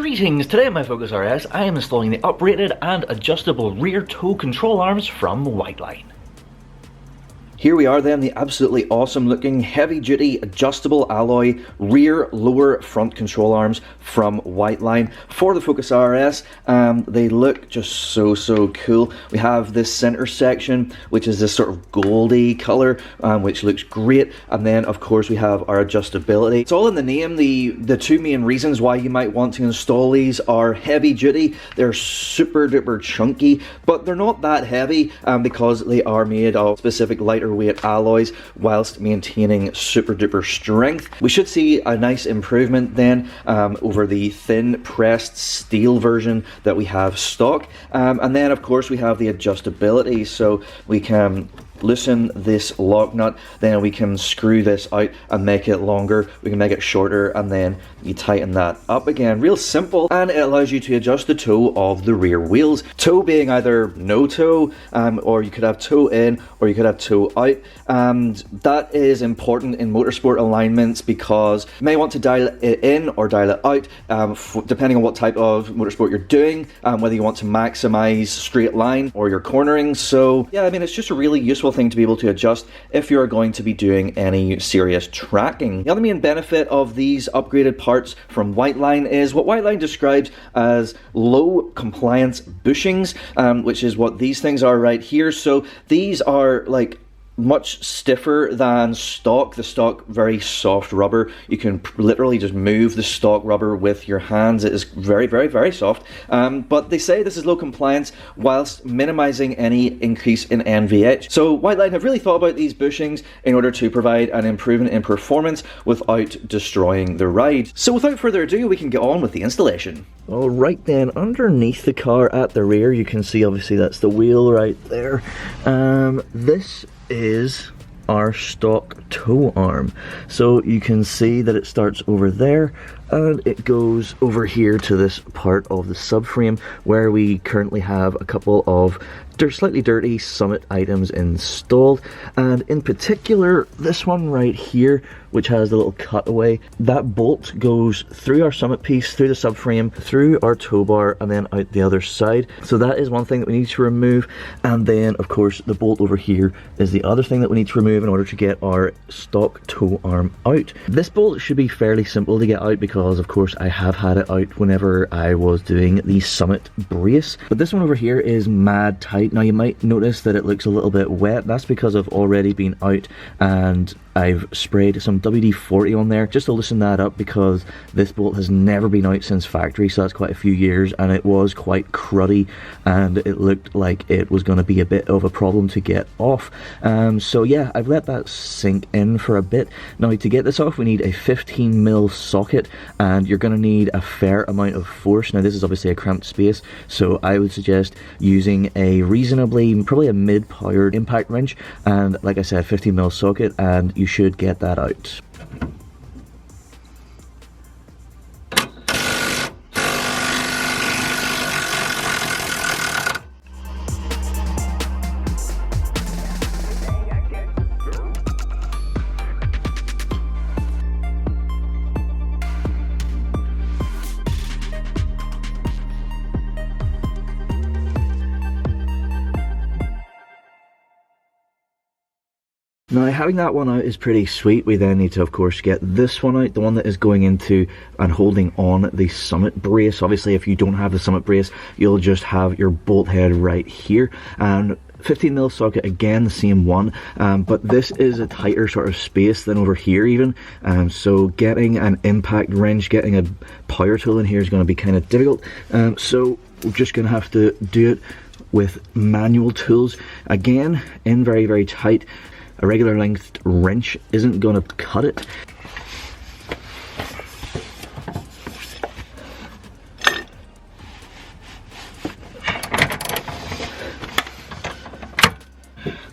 Greetings! Today on my Focus RS I am installing the uprated and adjustable rear toe control arms from Whiteline. Here we are then, the absolutely awesome looking heavy duty adjustable alloy rear lower front control arms from Whiteline for the Focus RS. They look just so cool. We have this center section which is this sort of goldy color which looks great, and then of course we have our adjustability. It's all in the name. The two main reasons why you might want to install these are heavy duty. They're super duper chunky, but they're not that heavy because they are made of specific lighter weight alloys whilst maintaining super duper strength. We should see a nice improvement then over the thin pressed steel version that we have stock, and then of course we have the adjustability, so we can loosen this lock nut, then we can screw this out and make it longer, we can make it shorter, and then you tighten that up again. Real simple, and it allows you to adjust the toe of the rear wheels. Toe being either no toe, or you could have toe in, or you could have toe out, and that is important in motorsport alignments because you may want to dial it in or dial it out, depending on what type of motorsport you're doing, whether you want to maximize straight line or your cornering. So yeah, I mean, it's just a really useful thing to be able to adjust if you're going to be doing any serious tracking. The other main benefit of these upgraded parts from Whiteline is what Whiteline describes as low compliance bushings, which is what these things are right here. So these are like much stiffer than stock. The stock very soft rubber. You can literally just move the stock rubber with your hands. It is very soft, but they say this is low compliance whilst minimizing any increase in NVH. So Whiteline have really thought about these bushings in order to provide an improvement in performance without destroying the ride. So without further ado, we can get on with the installation. Alright then, underneath the car at the rear, you can see obviously that's the wheel right there. This is our stock toe arm, so you can see that it starts over there and it goes over here to this part of the subframe where we currently have a couple of slightly dirty Summit items installed, and in particular this one right here which has the little cutaway. That bolt goes through our Summit piece, through the subframe, through our tow bar, and then out the other side. So that is one thing that we need to remove, and then of course the bolt over here is the other thing that we need to remove in order to get our stock toe arm out. This bolt should be fairly simple to get out because of course I have had it out whenever I was doing the Summit brace, but this one over here is mad tight. Now you might notice that it looks a little bit wet. That's because I've already been out and I've sprayed some WD-40 on there just to loosen that up, because this bolt has never been out since factory, so that's quite a few years, and it was quite cruddy and it looked like it was going to be a bit of a problem to get off. So yeah, I've let that sink in for a bit. Now to get this off we need a 15mm socket, and you're going to need a fair amount of force. Now this is obviously a cramped space, so I would suggest using a reasonably, probably a mid-powered impact wrench, and like I said, 15mm socket, and you should get that out. Now having that one out is pretty sweet. We then need to of course get this one out, the one that is going into and holding on the Summit brace. Obviously if you don't have the Summit brace, you'll just have your bolt head right here, and 15mm socket again, the same one, but this is a tighter sort of space than over here even, so getting an impact wrench, getting a power tool in here is going to be kind of difficult, so we're just going to have to do it with manual tools again, in very tight. A regular length wrench isn't going to cut it.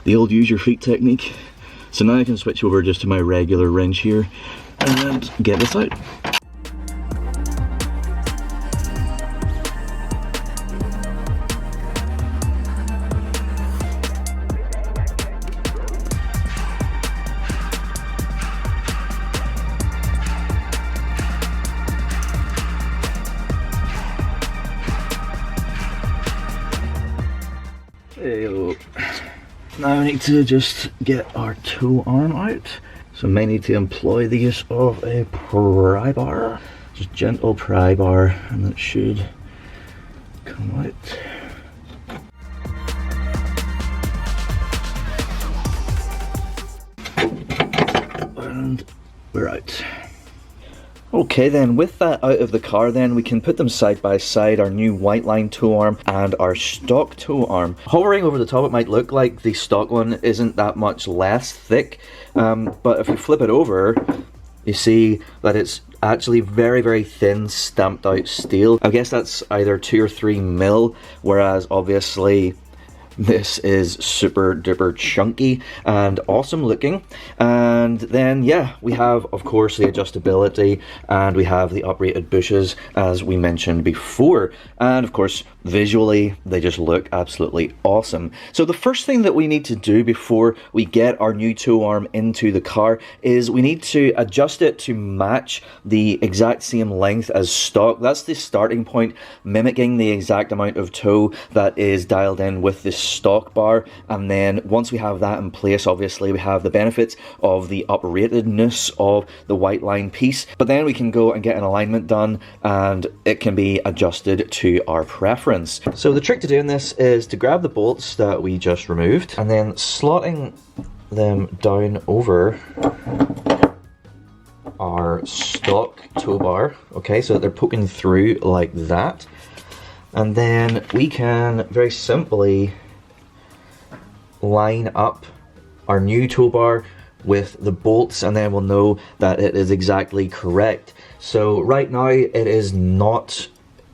The old use your feet technique. So now I can switch over just to my regular wrench here and get this out. Now we need to just get our tool arm out. So we may need to employ the use of a pry bar. Just gentle pry bar, and that should come out. And we're out. Okay then, with that out of the car then, we can put them side by side, our new Whiteline tool arm and our stock tool arm. Hovering over the top, it might look like the stock one isn't that much less thick, but if you flip it over, you see that it's actually very thin stamped out steel. I guess that's either 2 or 3 mil, whereas obviously this is super duper chunky and awesome looking. And then yeah, we have of course the adjustability, and we have the uprated bushes as we mentioned before, and of course visually they just look absolutely awesome. So the first thing that we need to do before we get our new tool arm into the car is we need to adjust it to match the exact same length as stock. That's the starting point, mimicking the exact amount of toe that is dialed in with the stock bar. And then once we have that in place, obviously we have the benefits of the upratedness of the Whiteline piece, but then we can go and get an alignment done and it can be adjusted to our preference. So the trick to doing this is to grab the bolts that we just removed and then slotting them down over our stock tow bar, okay, so that they're poking through like that. And then we can very simply line up our new toolbar with the bolts, and then we'll know that it is exactly correct. So right now it is not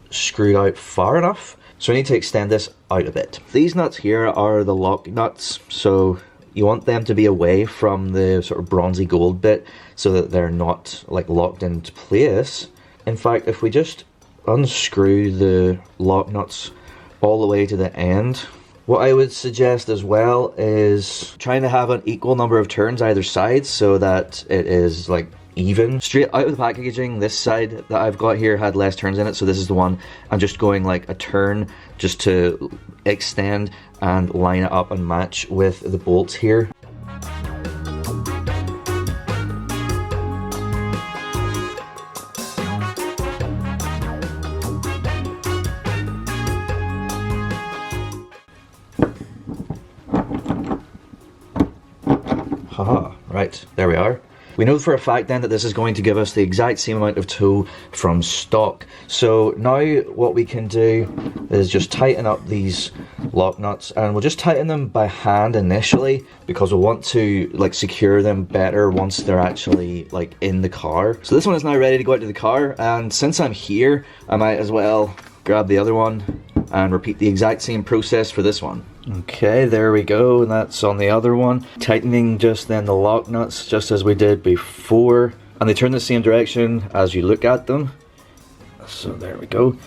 screwed out far enough, so we need to extend this out a bit. These nuts here are the lock nuts, so you want them to be away from the sort of bronzy gold bit so that they're not like locked into place. In fact, if we just unscrew the lock nuts all the way to the end, what I would suggest as well is trying to have an equal number of turns either side so that it is like even. Straight out of the packaging, this side that I've got here had less turns in it, so this is the one I'm just going like a turn just to extend and line it up and match with the bolts here. Haha, right, there we are. We know for a fact then that this is going to give us the exact same amount of toe from stock. So now what we can do is just tighten up these lock nuts, and we'll just tighten them by hand initially because we want to like secure them better once they're actually like in the car. So this one is now ready to go out to the car, and since I'm here I might as well grab the other one and repeat the exact same process for this one. Okay, there we go, and that's on the other one. Tightening just then the lock nuts just as we did before, and they turn the same direction as you look at them. So there we go.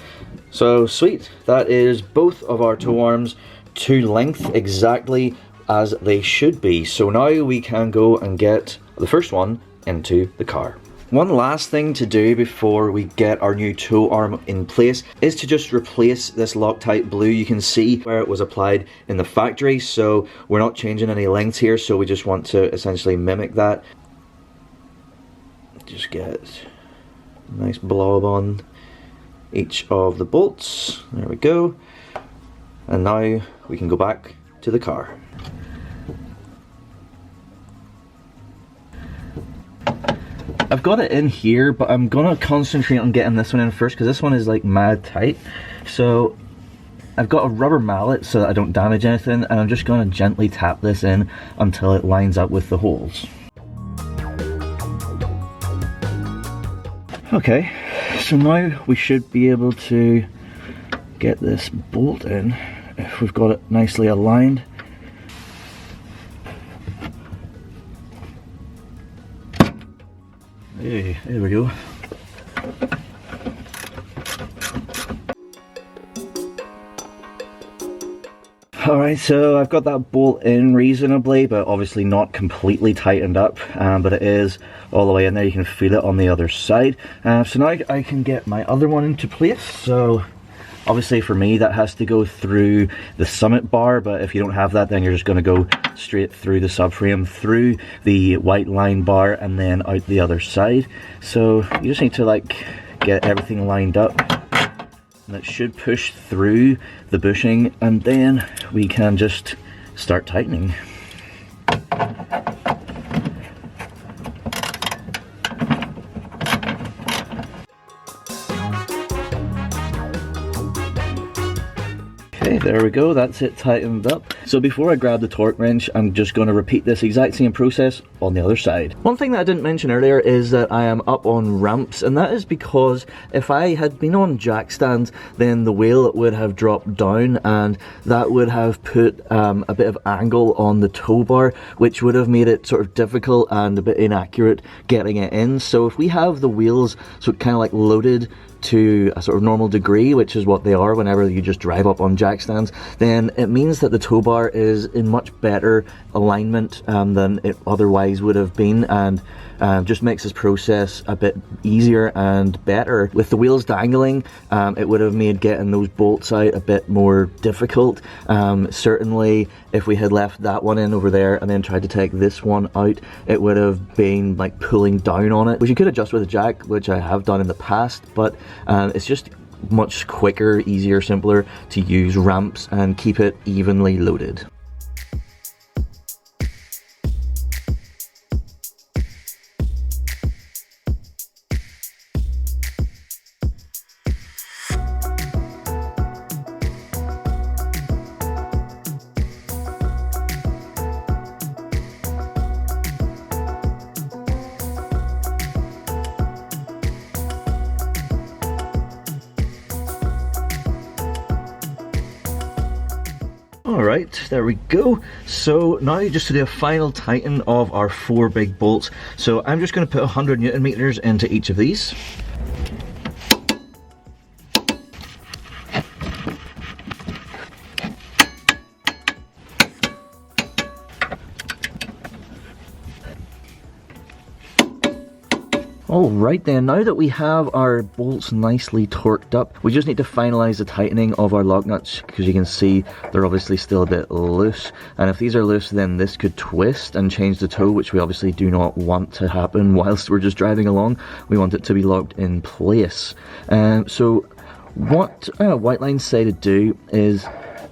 So sweet, that is both of our toe arms to length exactly as they should be. So now we can go and get the first one into the car. One last thing to do before we get our new toe arm in place is to just replace this Loctite Blue. You can see where it was applied in the factory, so we're not changing any lengths here, so we just want to essentially mimic that. Just get a nice blob on each of the bolts. There we go. And now we can go back to the car. I've got it in here, but I'm gonna concentrate on getting this one in first because this one is like mad tight. So I've got a rubber mallet so that I don't damage anything, and I'm just gonna gently tap this in until it lines up with the holes. Okay, so now we should be able to get this bolt in if we've got it nicely aligned. Hey, there we go. Alright, so I've got that bolt in reasonably, but obviously not completely tightened up, but it is all the way in there. You can feel it on the other side. So now I can get my other one into place. So obviously for me that has to go through the summit bar, but if you don't have that then you're just going to go straight through the subframe, through the Whiteline bar, and then out the other side. So you just need to like get everything lined up, and it should push through the bushing, and then we can just start tightening. Okay, there we go, that's it tightened up. So before I grab the torque wrench, I'm just going to repeat this exact same process on the other side. One thing that I didn't mention earlier is that I am up on ramps, and that is because if I had been on jack stands, then the wheel would have dropped down, and that would have put a bit of angle on the tow bar, which would have made it sort of difficult and a bit inaccurate getting it in. So if we have the wheels sort of kind of like loaded to a sort of normal degree, which is what they are whenever you just drive up on jack stands, then it means that the tow bar is in much better alignment than it otherwise would have been, and just makes this process a bit easier and better. With the wheels dangling, it would have made getting those bolts out a bit more difficult. Certainly if we had left that one in over there and then tried to take this one out, it would have been like pulling down on it, which you could adjust with a jack, which I have done in the past, but it's just much quicker, easier, simpler to use ramps and keep it evenly loaded. Alright, there we go. So now just to do a final tighten of our 4 big bolts. So I'm just going to put 100 Newton meters into each of these. Alright then, now that we have our bolts nicely torqued up, we just need to finalise the tightening of our lock nuts, because you can see they're obviously still a bit loose, and if these are loose then this could twist and change the toe, which we obviously do not want to happen whilst we're just driving along. We want it to be locked in place. So what Whiteline's say to do is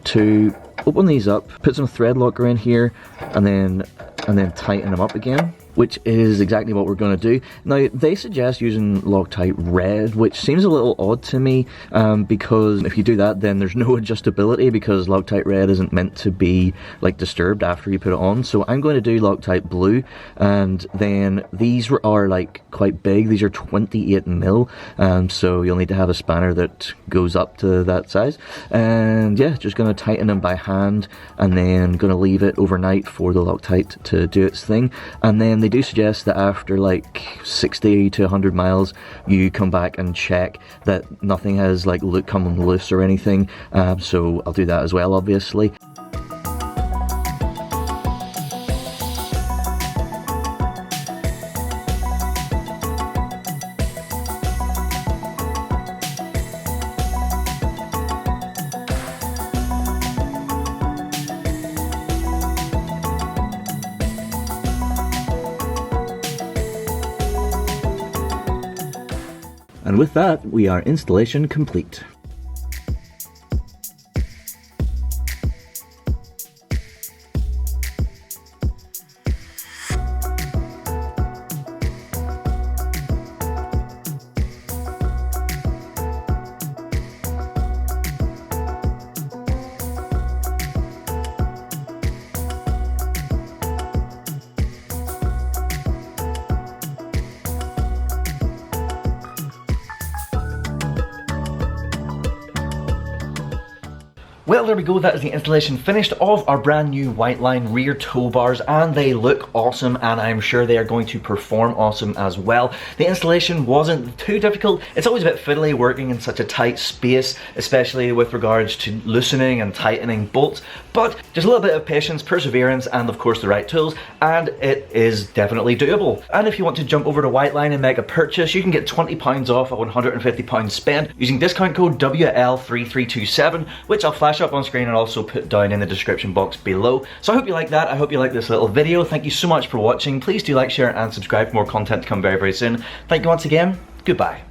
to open these up, put some thread locker in here, and then tighten them up again, which is exactly what we're going to do. Now, they suggest using Loctite Red, which seems a little odd to me, because if you do that, then there's no adjustability, because Loctite Red isn't meant to be like disturbed after you put it on. So I'm going to do Loctite Blue, and then these are like quite big. These are 28 mil, so you'll need to have a spanner that goes up to that size. And yeah, just going to tighten them by hand, and then going to leave it overnight for the Loctite to do its thing. And then they do suggest that after like 60 to 100 miles you come back and check that nothing has like come loose or anything, so I'll do that as well, obviously. And with that, we are installation complete. Well, there we go, that is the installation finished of our brand new Whiteline rear tow bars, and they look awesome, and I'm sure they are going to perform awesome as well. The installation wasn't too difficult. It's always a bit fiddly working in such a tight space, especially with regards to loosening and tightening bolts, but just a little bit of patience, perseverance, and of course the right tools, and it is definitely doable. And if you want to jump over to Whiteline and make a purchase, you can get £20 off a £150 spend using discount code WL3327, which I'll flash flash up on screen and also put down in the description box below. So I hope you like that, I hope you like this little video. Thank you so much for watching. Please do like, share and subscribe for more content to come very, very soon. Thank you once again, goodbye.